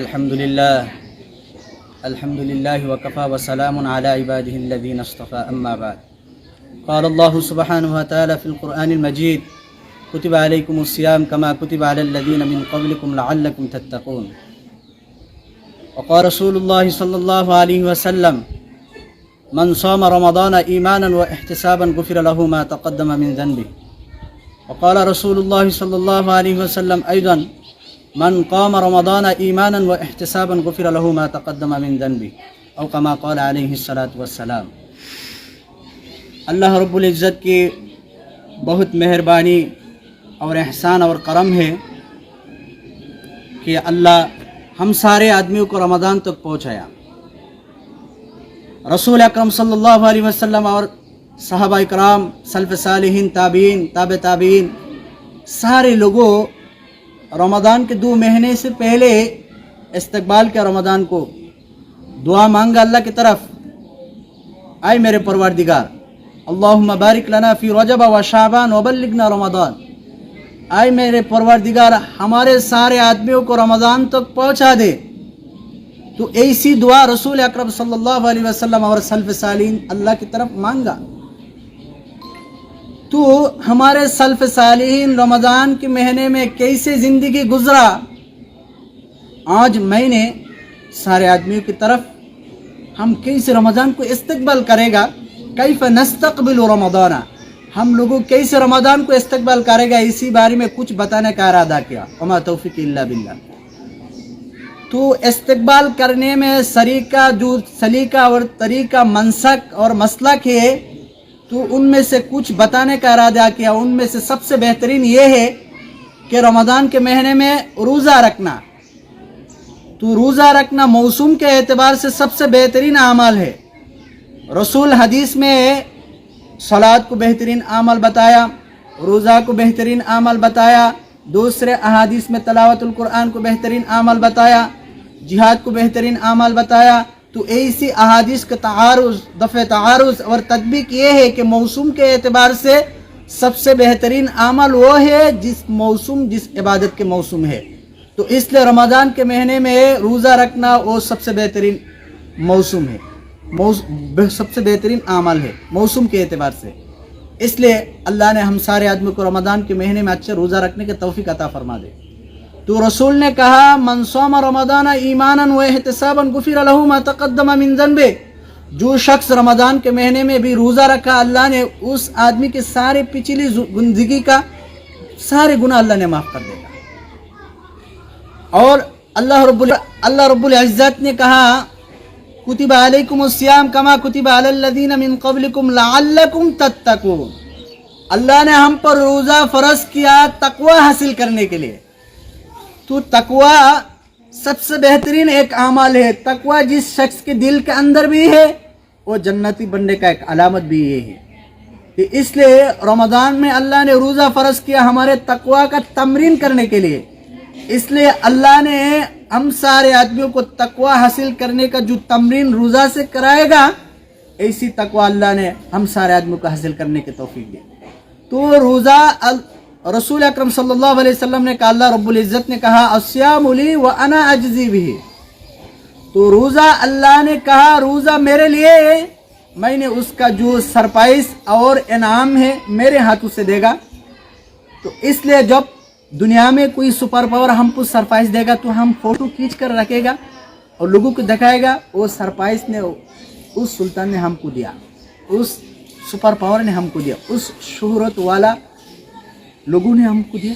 الحمد لله وكفى وسلام على عباده الذين اصطفى أما بعد قال الله سبحانه وتعالى في القرآن المجيد كتب عليكم الصيام كما كتب على الذين من قبلكم لعلكم تتقون وقال رسول الله صلى الله عليه وسلم من صام رمضان إيمانا واحتسابا غفر له ما تقدم من ذنبه وقال رسول الله صلى الله عليه وسلم أيضا من قام رمضان ایمانا و احتسابا غفر له ما تقدم من ذنبه او کما قال علیہ الصلوۃ والسلام۔ اللہ رب العزت کی بہت مہربانی اور احسان اور کرم ہے کہ اللہ ہم سارے آدمیوں کو رمضان تک پہنچایا۔ رسول اکرم صلی اللہ علیہ وسلم اور صحابہ کرام، سلف صالحین، تابعین، تابع تابعین، سارے لوگوں رمضان کے 2 مہینے سے پہلے استقبال کیا رمضان کو، دعا مانگا اللہ کی طرف، اے میرے پروردگار اللہم بارک لنا فی رجب و شعبان وبلغنا رمضان، اے میرے پروردگار ہمارے سارے آدمیوں کو رمضان تک پہنچا دے۔ تو ایسی دعا رسول اکرم صلی اللہ علیہ وسلم اور سلف صالحین اللہ کی طرف مانگا۔ تو ہمارے سلف صالحین رمضان کے مہینے میں کیسے زندگی گزرا، آج میں نے سارے آدمیوں کی طرف ہم کیسے رمضان کو استقبال کرے گا، کیف نستقبل رمضان، ہم لوگوں کیسے رمضان کو استقبال کرے گا، اسی بارے میں کچھ بتانے کا ارادہ کیا۔ وما توفیق الا باللہ۔ تو استقبال کرنے میں سلیقہ اور طریقہ، منسک اور مسلک ہے، تو ان میں سے کچھ بتانے کا ارادہ کیا۔ ان میں سے سب سے بہترین یہ ہے کہ رمضان کے مہینے میں روزہ رکھنا۔ تو روزہ رکھنا موسم کے اعتبار سے سب سے بہترین اعمال ہے۔ رسول حدیث میں صلاۃ کو بہترین عمل بتایا، روزہ کو بہترین عمل بتایا، دوسرے احادیث میں تلاوت القرآن کو بہترین عمل بتایا، جہاد کو بہترین عمل بتایا۔ تو ایسی احادیث کا دفع تعارض اور تطبیق یہ ہے کہ موسم کے اعتبار سے سب سے بہترین عمل وہ ہے جس عبادت کے موسم ہے۔ تو اس لیے رمضان کے مہینے میں روزہ رکھنا وہ سب سے بہترین موسم ہے، سب سے بہترین عمل ہے موسم کے اعتبار سے۔ اس لیے اللہ نے ہم سارے آدمی کو رمضان کے مہینے میں اچھے روزہ رکھنے کی توفیق عطا فرما دے۔ تو رسول نے کہا من صام رمضان ایمانا و احتسابا غفر له ما تقدم من ذنبه، جو شخص رمضان کے مہینے میں بھی روزہ رکھا، اللہ نے اس آدمی کے سارے پچھلی زندگی کا سارے گناہ اللہ نے معاف کر دے گا۔ اور اللہ رب العزت نے کہا کتب علیکم الصیام کما کتب علی الذین من قبلکم لعلکم تتقون، اللہ نے ہم پر روزہ فرض کیا تقوی حاصل کرنے کے لیے۔ تو تقوی سب سے بہترین ایک عمل ہے۔ تقوی جس شخص کے دل کے اندر بھی ہے وہ جنتی بننے کا ایک علامت بھی یہ ہے۔ کہ اس لیے رمضان میں اللہ نے روزہ فرض کیا ہمارے تقوی کا تمرین کرنے کے لیے۔ اس لیے اللہ نے ہم سارے آدمیوں کو تقوی حاصل کرنے کا جو تمرین روزہ سے کرائے گا، ایسی تقوی اللہ نے ہم سارے آدمیوں کو حاصل کرنے کی توفیق دی۔ تو روزہ رسول اکرم صلی اللہ علیہ وسلم نے کہا، اللہ رب العزت نے کہا الصیام لی وانا اجزی بہ، تو روزہ اللہ نے کہا روزہ میرے لیے، میں نے اس کا جو سرپرائز اور انعام ہے میرے ہاتھوں سے دے گا۔ تو اس لیے جب دنیا میں کوئی سپر پاور ہم کو سرپرائز دے گا تو ہم فوٹو کھینچ کر رکھے گا اور لوگوں کو دکھائے گا، وہ سرپرائز نے اس سلطان نے ہم کو دیا، اس سپر پاور نے ہم کو دیا، اس شہرت والا لوگوں نے ہم کو دیا۔